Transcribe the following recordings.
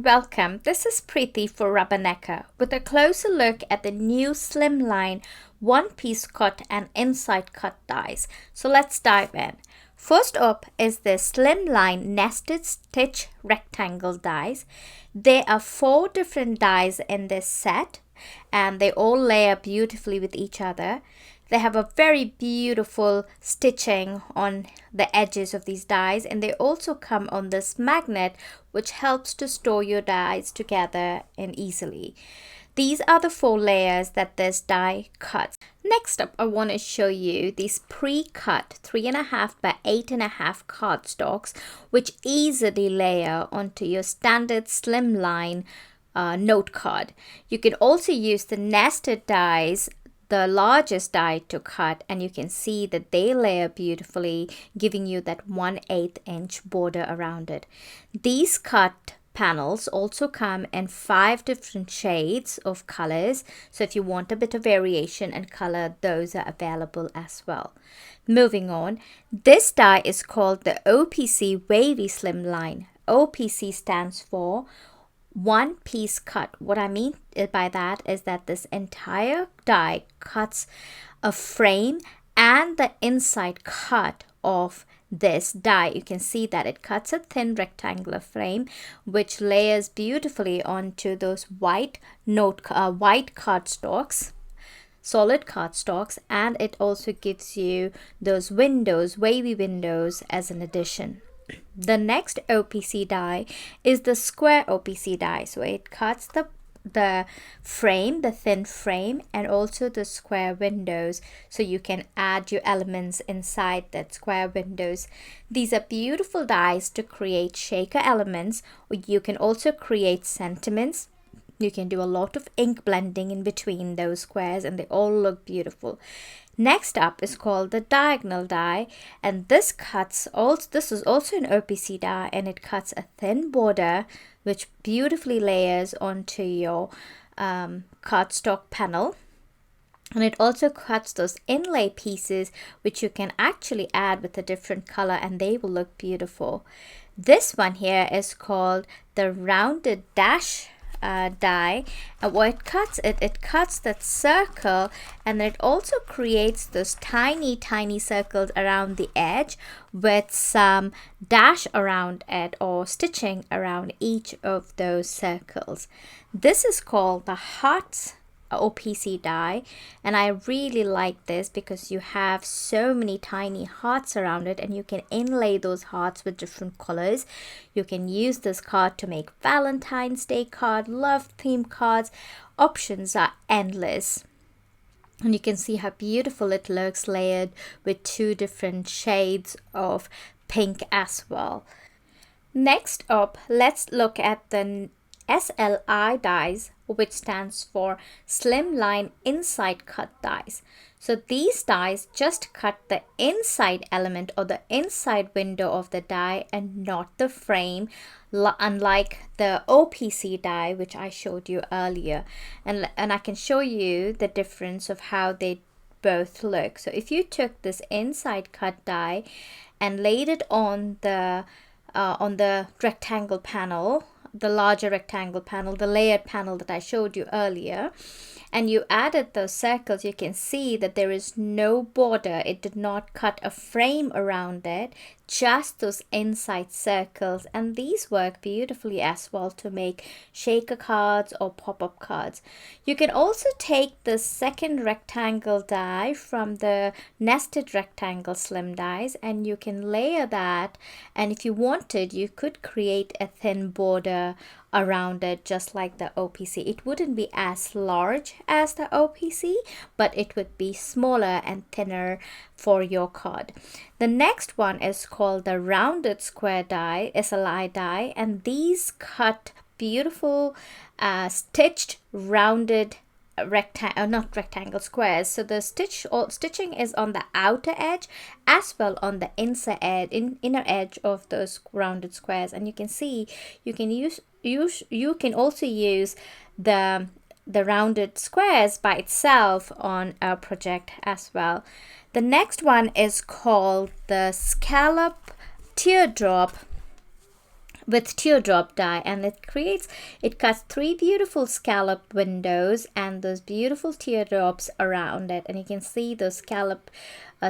welcome. This is Preeti for Rubbernecker with a closer look at the new Slimline one-piece cut and inside cut dies. So let's dive in. First up is the Slimline nested stitch rectangle dies. There are 4 different dies in this set and they all layer beautifully with each other. They have a very beautiful stitching on the edges of these dies, and they also come on this magnet which helps to store your dies together and easily. These are the 4 layers that this die cuts. Next up, I want to show you these pre-cut 3.5 by 8.5 cardstocks which easily layer onto your standard Slimline note card. You can also use the nested dies, the largest die to cut, and you can see that they layer beautifully, giving you that 1/8 inch border around it. These cut panels also come in 5 different shades of colors, so if you want a bit of variation and color, those are available as well. Moving on, this die is called the OPC Wavy Slimline. OPC stands for one piece cut. What I mean by that is that this entire die cuts a frame and the inside cut of this die. You can see that it cuts a thin rectangular frame which layers beautifully onto those white cardstocks, solid cardstocks, and it also gives you those windows, wavy windows, as an addition. The next OPC die is the square OPC die. So it cuts the frame, the thin frame, and also the square windows, so you can add your elements inside that square windows. These are beautiful dies to create shaker elements, or you can also create sentiments. You can do a lot of ink blending in between those squares and they all look beautiful. Next up is called the diagonal die, and this is also an OPC die, and it cuts a thin border which beautifully layers onto your cardstock panel, and it also cuts those inlay pieces which you can actually add with a different color and they will look beautiful. This one here is called the rounded dash die, and what it cuts that circle, and it also creates those tiny circles around the edge with some dash around it or stitching around each of those circles. This is called the hearts OPC die, and I really like this because you have so many tiny hearts around it and you can inlay those hearts with different colors. You can use this card to make Valentine's Day card, love theme cards. Options are endless, and you can see how beautiful it looks layered with 2 different shades of pink as well. Next up, let's look at the SLI dies, which stands for Slimline Inside Cut Dies. So these dies just cut the inside element or the inside window of the die and not the frame, unlike the OPC die which I showed you earlier. And I can show you the difference of how they both look. So if you took this inside cut die and laid it on the rectangle panel, the larger rectangle panel, the layered panel that I showed you earlier, and you added those circles, you can see that there is no border. It did not cut a frame around it, just those inside circles, and these work beautifully as well to make shaker cards or pop-up cards. You can also take the second rectangle die from the nested rectangle slim dies and you can layer that, and if you wanted you could create a thin border around it just like the OPC. It wouldn't be as large as the OPC, but it would be smaller and thinner for your card. The next one is called the rounded square die, SLI die, and these cut beautiful stitched rounded not rectangle squares. So the stitching is on the outer edge as well on the inner edge of those rounded squares, and you can see you can also use the rounded squares by itself on a project as well. The next one is called the Scallop Teardrop with Teardrop die, and it cuts 3 beautiful scallop windows and those beautiful teardrops around it. And you can see those scallop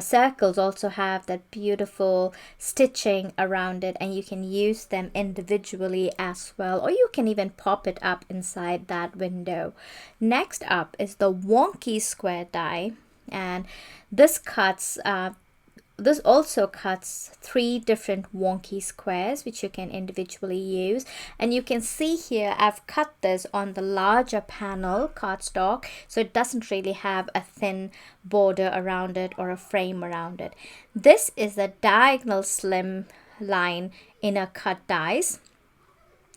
circles also have that beautiful stitching around it, and you can use them individually as well, or you can even pop it up inside that window. Next up is the Wonky square die, and this also cuts 3 different wonky squares which you can individually use. And you can see here I've cut this on the larger panel cardstock, so it doesn't really have a thin border around it or a frame around it. This is the diagonal Slimline inner cut dies.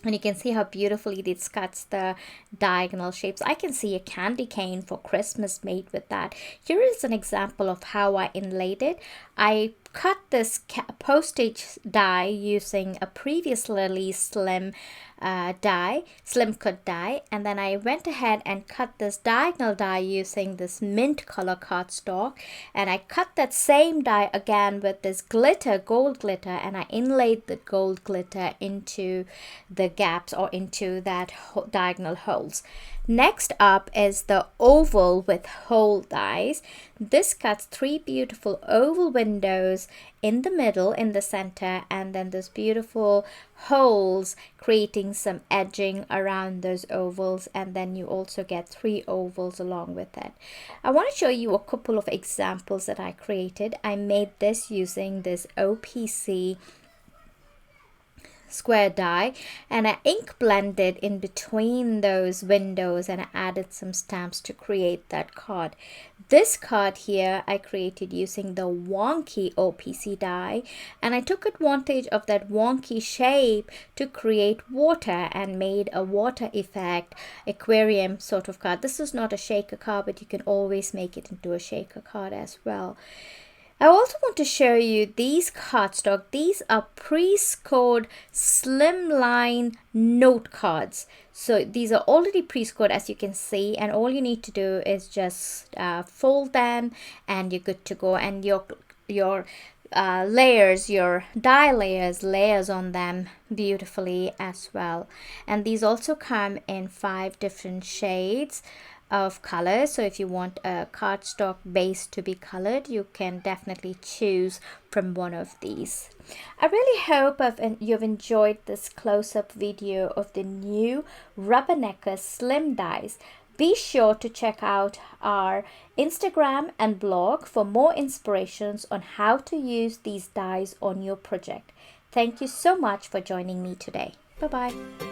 And you can see how beautifully this cuts the diagonal shapes. I can see a candy cane for Christmas made with that. Here is an example of how I inlaid it. I cut this postage die using a previously slim cut die, and then I went ahead and cut this diagonal die using this mint color cardstock, and I cut that same die again with this gold glitter, and I inlaid the gold glitter into the gaps or into that diagonal holes. Next up is the oval with hole dies. This cuts 3 beautiful oval windows in the middle, in the center, and then those beautiful holes creating some edging around those ovals, and then you also get 3 ovals along with it. I want to show you a couple of examples that I created. I made this using this OPC square die, and I ink blended in between those windows, and I added some stamps to create that card. This card here I created using the Wonky OPC die, and I took advantage of that wonky shape to create water and made a water effect aquarium sort of card. This is not a shaker card, but you can always make it into a shaker card as well. I also want to show you these cardstock. These are pre-scored Slimline note cards. So these are already pre-scored, as you can see, and all you need to do is just fold them and you're good to go. And your layers, your die layers on them beautifully as well. And these also come in 5 different shades of color, so if you want a cardstock base to be colored, you can definitely choose from one of these. I really hope you've enjoyed this close-up video of the new Rubbernecker slim dies. Be sure to check out our Instagram and blog for more inspirations on how to use these dies on your project. Thank you so much for joining me today. Bye bye.